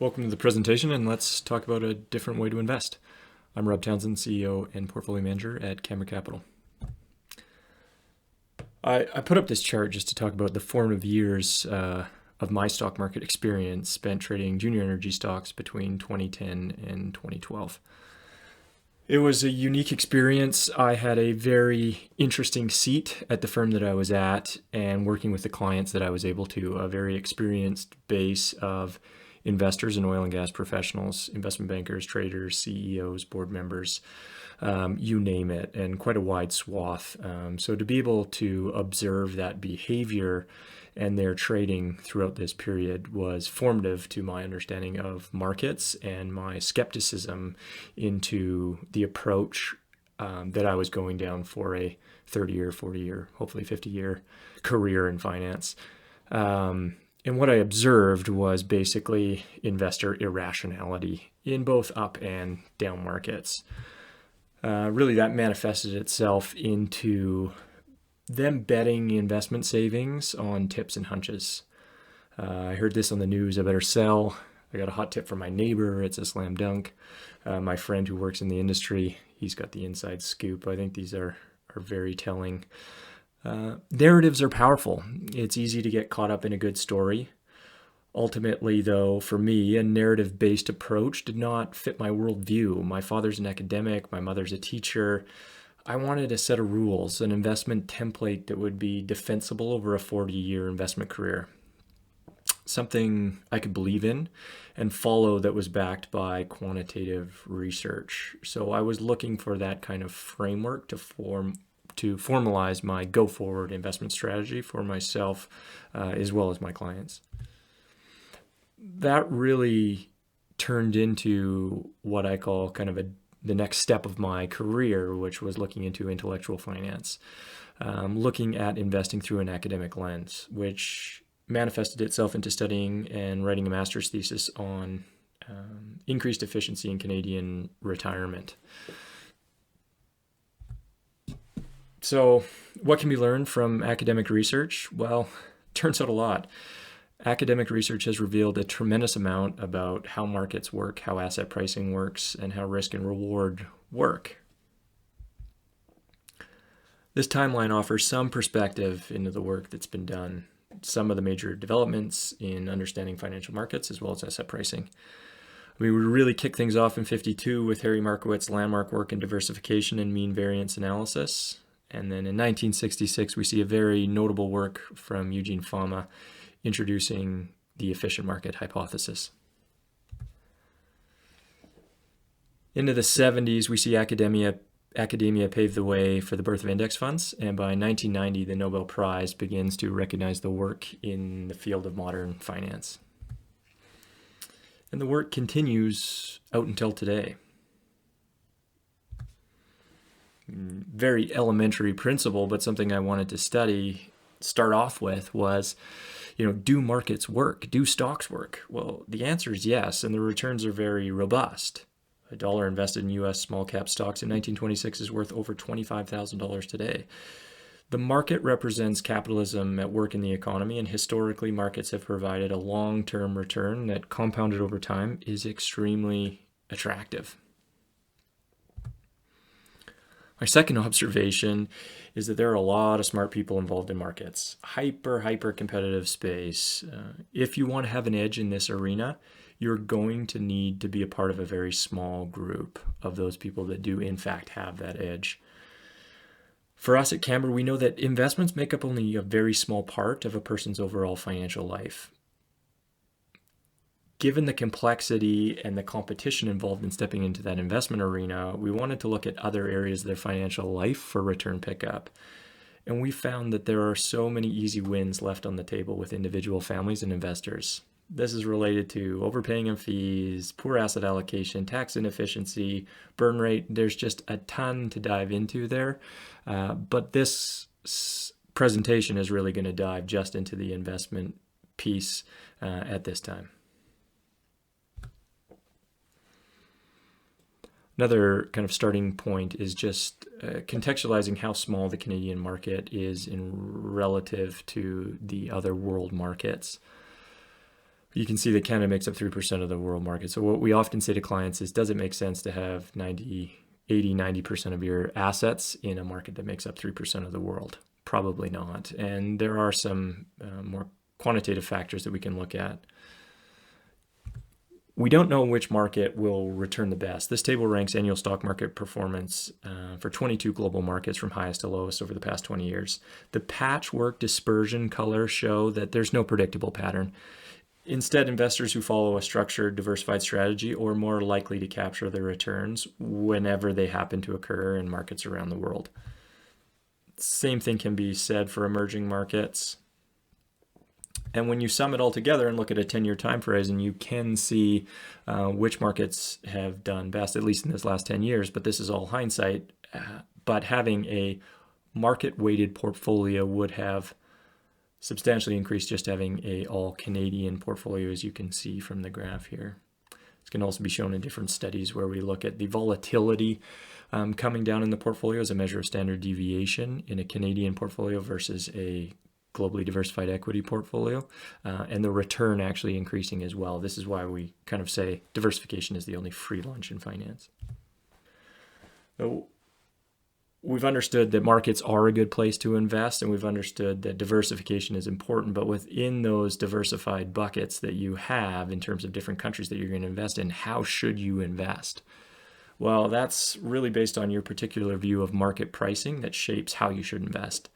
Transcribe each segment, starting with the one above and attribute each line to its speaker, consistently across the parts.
Speaker 1: Welcome to the presentation, and let's talk about a different way to invest. I'm Rob Townsend, CEO and Portfolio Manager at Camber Capital. I put up this chart just to talk about the formative years of my stock market experience spent trading junior energy stocks between 2010 and 2012. It was a unique experience. I had a very interesting seat at the firm that I was at and working with the clients that I was able to, a very experienced base of investors and oil and gas professionals, investment bankers, traders, CEOs, board members, you name it, and quite a wide swath. So to be able to observe that behavior and their trading throughout this period was formative to my understanding of markets and my skepticism into the approach that I was going down for a 30-year, 40-year, hopefully 50-year career in finance. And what I observed was basically investor irrationality in both up and down markets. Really, that manifested itself into them betting investment savings on tips and hunches. I heard this on the news, I better sell. I got a hot tip from my neighbor, it's a slam dunk. My friend who works in the industry, he's got the inside scoop. I think these are very telling. Narratives are powerful. It's easy to get caught up in a good story. Ultimately, though, for me, a narrative-based approach did not fit my worldview. My father's an academic, my mother's a teacher. I wanted a set of rules, an investment template that would be defensible over a 40-year investment career. Something I could believe in and follow that was backed by quantitative research. So I was looking for that kind of framework to formalize my go-forward investment strategy for myself as well as my clients. That really turned into what I call kind of the next step of my career, which was looking into intellectual finance, looking at investing through an academic lens, which manifested itself into studying and writing a master's thesis on increased efficiency in Canadian retirement. So what can be learned from academic research? Well, turns out a lot. Academic research has revealed a tremendous amount about how markets work, how asset pricing works, and how risk and reward work. This timeline offers some perspective into the work that's been done, some of the major developments in understanding financial markets as well as asset pricing. We really kick things off in 1952 with Harry Markowitz's landmark work in diversification and mean variance analysis. And then in 1966, we see a very notable work from Eugene Fama introducing the efficient market hypothesis. Into the 70s, we see academia pave the way for the birth of index funds. And by 1990, the Nobel Prize begins to recognize the work in the field of modern finance. And the work continues out until today. Very elementary principle, but something I wanted to start off with was, do markets work? Do stocks work? Well, the answer is yes, and the returns are very robust. A dollar invested in U.S. small cap stocks in 1926 is worth over $25,000 today. The market represents capitalism at work in the economy, and historically markets have provided a long-term return that compounded over time is extremely attractive. My second observation is that there are a lot of smart people involved in markets. Hyper competitive space. If you want to have an edge in this arena, you're going to need to be a part of a very small group of those people that do in fact have that edge. For us at Camber, we know that investments make up only a very small part of a person's overall financial life. Given the complexity and the competition involved in stepping into that investment arena, we wanted to look at other areas of their financial life for return pickup. And we found that there are so many easy wins left on the table with individual families and investors. This is related to overpaying on fees, poor asset allocation, tax inefficiency, burn rate. There's just a ton to dive into there. But this presentation is really going to dive just into the investment piece at this time. Another kind of starting point is just contextualizing how small the Canadian market is in relative to the other world markets. You can see that Canada makes up 3% of the world market. So what we often say to clients is, does it make sense to have 90% of your assets in a market that makes up 3% of the world? Probably not. And there are some more quantitative factors that we can look at. We don't know which market will return the best. This table ranks annual stock market performance for 22 global markets from highest to lowest over the past 20 years. The patchwork dispersion colors show that there's no predictable pattern. Instead, investors who follow a structured, diversified strategy are more likely to capture the returns whenever they happen to occur in markets around the world. Same thing can be said for emerging markets. And when you sum it all together and look at a 10-year time horizon, you can see which markets have done best, at least in this last 10 years. But this is all hindsight. But having a market-weighted portfolio would have substantially increased just having a all-Canadian portfolio, as you can see from the graph here. This can also be shown in different studies where we look at the volatility coming down in the portfolio as a measure of standard deviation in a Canadian portfolio versus a globally diversified equity portfolio, and the return actually increasing as well. This is why we kind of say diversification is the only free lunch in finance. So we've understood that markets are a good place to invest, and we've understood that diversification is important, but within those diversified buckets that you have in terms of different countries that you're going to invest in, how should you invest? Well, that's really based on your particular view of market pricing that shapes how you should invest.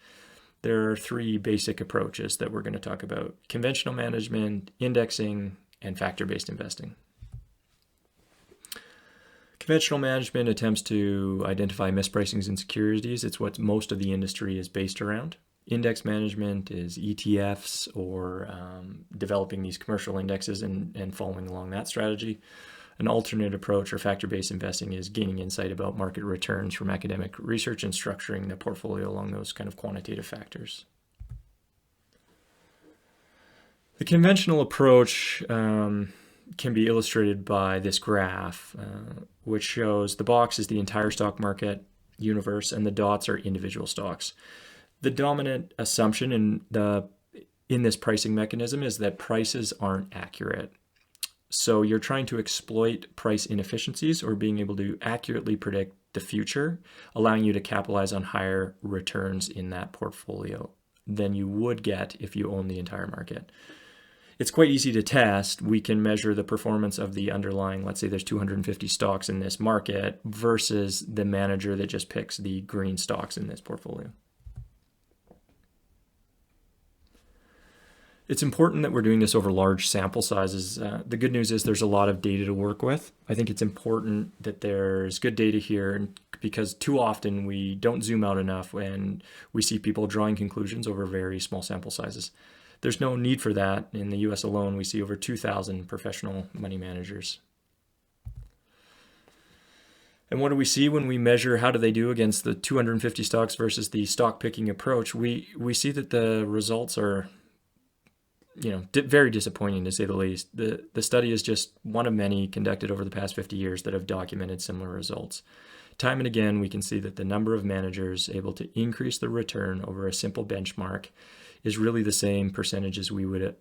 Speaker 1: There are three basic approaches that we're going to talk about: conventional management, indexing, and factor-based investing. Conventional management attempts to identify mispricings in securities. It's what most of the industry is based around. Index management is ETFs or developing these commercial indexes and following along that strategy. An alternate approach, or factor-based investing, is gaining insight about market returns from academic research and structuring the portfolio along those kind of quantitative factors. The conventional approach can be illustrated by this graph, which shows the box is the entire stock market universe and the dots are individual stocks. The dominant assumption in this pricing mechanism is that prices aren't accurate. So you're trying to exploit price inefficiencies or being able to accurately predict the future, allowing you to capitalize on higher returns in that portfolio than you would get if you own the entire market. It's quite easy to test. We can measure the performance of the underlying, let's say there's 250 stocks in this market versus the manager that just picks the green stocks in this portfolio. It's important that we're doing this over large sample sizes. The good news is there's a lot of data to work with. I think it's important that there's good data here because too often we don't zoom out enough and we see people drawing conclusions over very small sample sizes. There's no need for that. In the US alone, we see over 2,000 professional money managers. And what do we see when we measure how do they do against the 250 stocks versus the stock picking approach? We see that the results are very disappointing, to say the least. The study is just one of many conducted over the past 50 years that have documented similar results. Time and again, we can see that the number of managers able to increase the return over a simple benchmark is really the same percentage as we would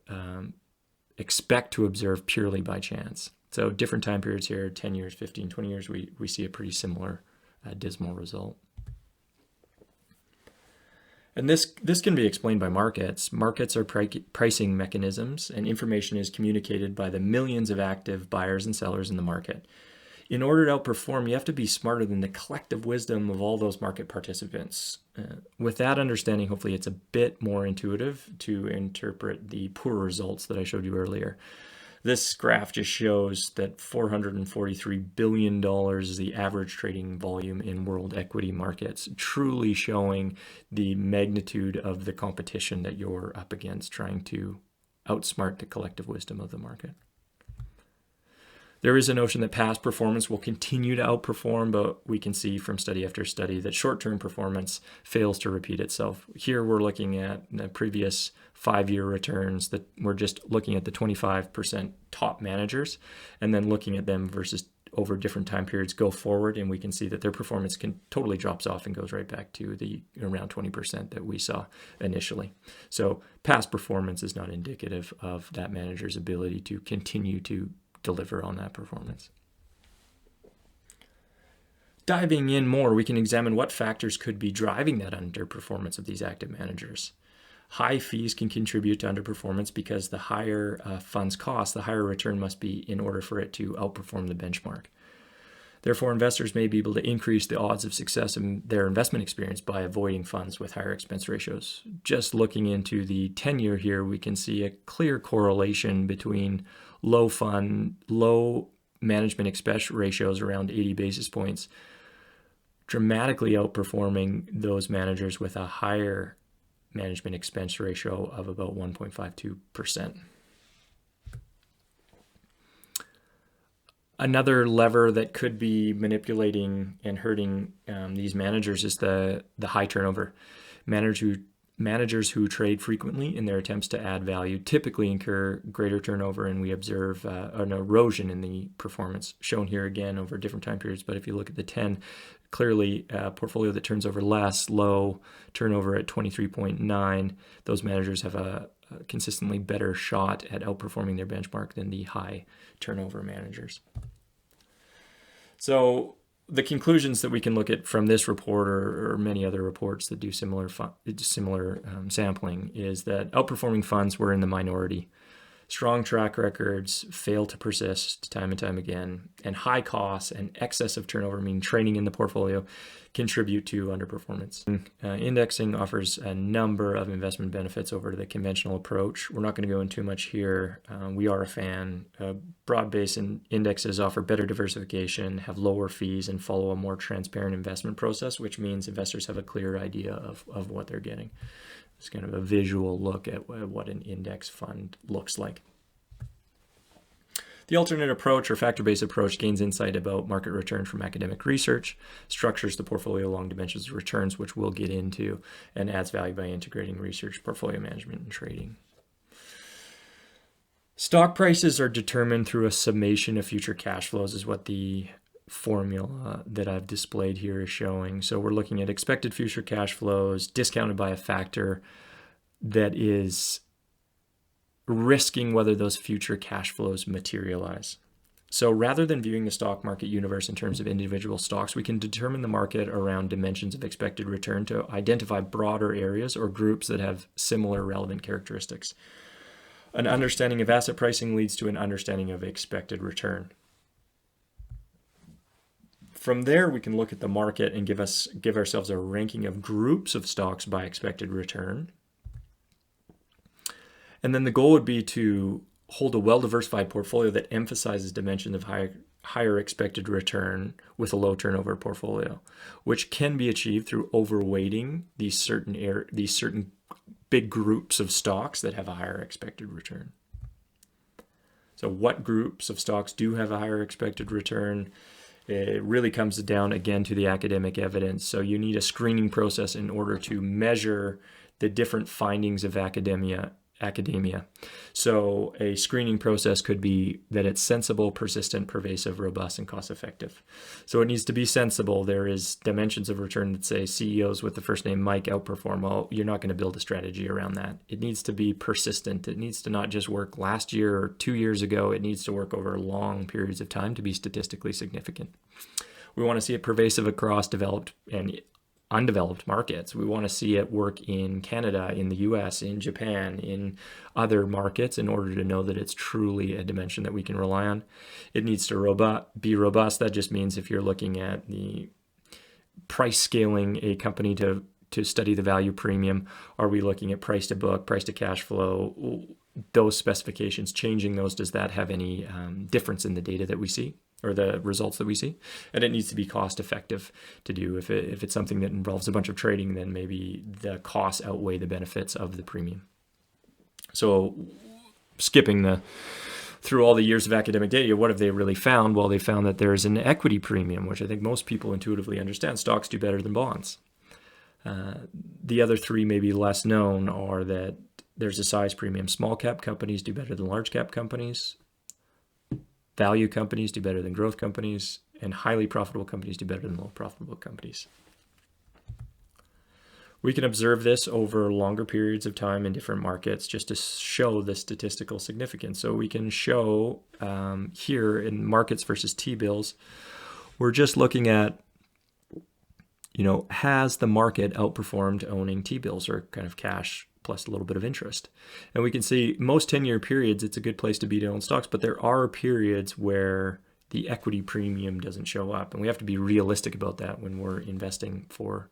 Speaker 1: expect to observe purely by chance. So different time periods here, 10 years, 15, 20 years, we see a pretty similar dismal result. And this can be explained by markets. Markets are pricing mechanisms, and information is communicated by the millions of active buyers and sellers in the market. In order to outperform, you have to be smarter than the collective wisdom of all those market participants. With that understanding, hopefully it's a bit more intuitive to interpret the poor results that I showed you earlier. This graph just shows that $443 billion is the average trading volume in world equity markets, truly showing the magnitude of the competition that you're up against, trying to outsmart the collective wisdom of the market. There is a notion that past performance will continue to outperform, but we can see from study after study that short-term performance fails to repeat itself. Here we're looking at the previous 5-year returns, that we're just looking at the 25% top managers and then looking at them versus over different time periods go forward, and we can see that their performance can totally drops off and goes right back to the around 20% that we saw initially. So past performance is not indicative of that manager's ability to continue to deliver on that performance. Diving in more, we can examine what factors could be driving that underperformance of these active managers. High fees can contribute to underperformance because the higher funds cost, the higher return must be in order for it to outperform the benchmark. Therefore, investors may be able to increase the odds of success in their investment experience by avoiding funds with higher expense ratios. Just looking into the 10-year here, we can see a clear correlation between low management expense ratios around 80 basis points, dramatically outperforming those managers with a higher management expense ratio of about 1.52%. Another lever that could be manipulating and hurting these managers is the high turnover. Managers who trade frequently in their attempts to add value typically incur greater turnover, and we observe an erosion in the performance, shown here again over different time periods. But if you look at the 10, clearly a portfolio that turns over less, low turnover at 23.9, those managers have a consistently better shot at outperforming their benchmark than the high turnover managers. So the conclusions that we can look at from this report or many other reports that do similar sampling is that outperforming funds were in the minority. Strong track records fail to persist time and time again, and high costs and excessive turnover, meaning training in the portfolio, contribute to underperformance. Indexing offers a number of investment benefits over the conventional approach. We're not going to go into too much here. We are a fan. Broad-based indexes offer better diversification, have lower fees, and follow a more transparent investment process, which means investors have a clear idea of what they're getting. It's kind of a visual look at what an index fund looks like. The alternate approach or factor-based approach gains insight about market return from academic research, structures the portfolio along dimensions of returns, which we'll get into, and adds value by integrating research, portfolio management, and trading. Stock prices are determined through a summation of future cash flows, is what the formula that I've displayed here is showing. So we're looking at expected future cash flows discounted by a factor that is risking whether those future cash flows materialize. So rather than viewing the stock market universe in terms of individual stocks, we can determine the market around dimensions of expected return to identify broader areas or groups that have similar relevant characteristics. An understanding of asset pricing leads to an understanding of expected return. From there, we can look at the market and give ourselves a ranking of groups of stocks by expected return. And then the goal would be to hold a well-diversified portfolio that emphasizes dimensions of higher expected return with a low turnover portfolio, which can be achieved through overweighting these certain big groups of stocks that have a higher expected return. So what groups of stocks do have a higher expected return? It really comes down again to the academic evidence. So you need a screening process in order to measure the different findings of academia. So a screening process could be that it's sensible, persistent, pervasive, robust, and cost-effective. So it needs to be sensible. There is dimensions of return that say CEOs with the first name Mike outperform. Well, you're not going to build a strategy around that. It needs to be persistent. It needs to not just work last year or 2 years ago. It needs to work over long periods of time to be statistically significant. We want to see it pervasive across developed and undeveloped markets. We want to see it work in Canada, in the US, in Japan, in other markets in order to know that it's truly a dimension that we can rely on. It needs to be robust. That just means if you're looking at the price scaling a company to study the value premium, are we looking at price to book, price to cash flow, those specifications, changing those? Does that have any difference in the data that we see or the results that we see? And it needs to be cost effective to do. If it's something that involves a bunch of trading, then maybe the costs outweigh the benefits of the premium. So skipping through all the years of academic data, what have they really found? Well, they found that there's an equity premium, which I think most people intuitively understand. Stocks do better than bonds. The other three, maybe less known, are that there's a size premium. Small cap companies do better than large cap companies. Value companies do better than growth companies, and highly profitable companies do better than low profitable companies. We can observe this over longer periods of time in different markets just to show the statistical significance. So we can show here in markets versus T-bills, we're just looking at, has the market outperformed owning T-bills, or kind of cash plus a little bit of interest? And we can see most 10-year periods, it's a good place to be to own stocks, but there are periods where the equity premium doesn't show up. And we have to be realistic about that when we're investing for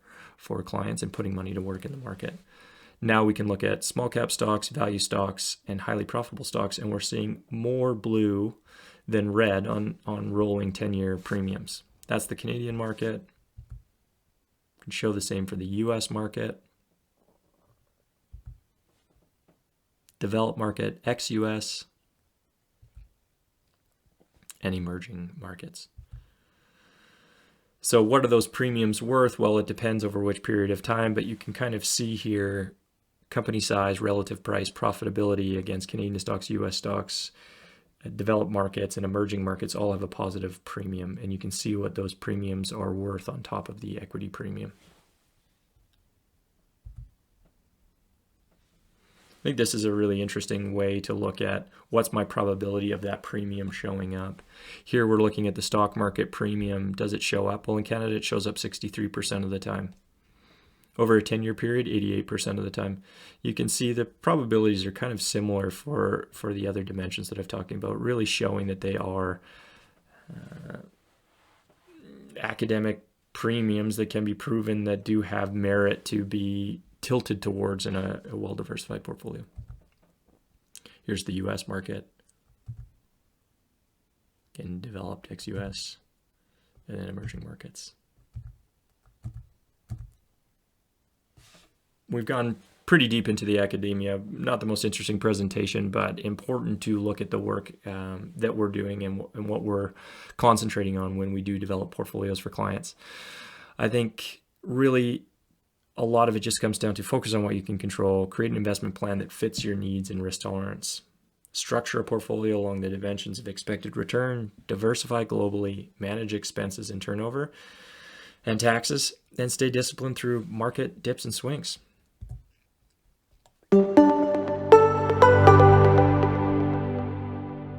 Speaker 1: clients and putting money to work in the market. Now we can look at small cap stocks, value stocks, and highly profitable stocks, and we're seeing more blue than red on rolling 10-year premiums. That's the Canadian market. We can show the same for the US market. Developed market, ex-US, and emerging markets. So what are those premiums worth? Well, it depends over which period of time, but you can kind of see here company size, relative price, profitability against Canadian stocks, US stocks, developed markets, and emerging markets all have a positive premium, and you can see what those premiums are worth on top of the equity premium. I think this is a really interesting way to look at what's my probability of that premium showing up. Here we're looking at the stock market premium. Does it show up? Well, in Canada, it shows up 63% of the time. Over a 10-year period, 88% of the time. You can see the probabilities are kind of similar for the other dimensions that I've talking about, really showing that they are academic premiums that can be proven that do have merit to be tilted towards in a well-diversified portfolio. Here's the US market, again, developed ex-US, and then emerging markets. We've gone pretty deep into the academia. Not the most interesting presentation, but important to look at the work that we're doing and what we're concentrating on when we do develop portfolios for clients. I think really a lot of it just comes down to focus on what you can control, create an investment plan that fits your needs and risk tolerance, structure a portfolio along the dimensions of expected return, diversify globally, manage expenses and turnover and taxes, and stay disciplined through market dips and swings.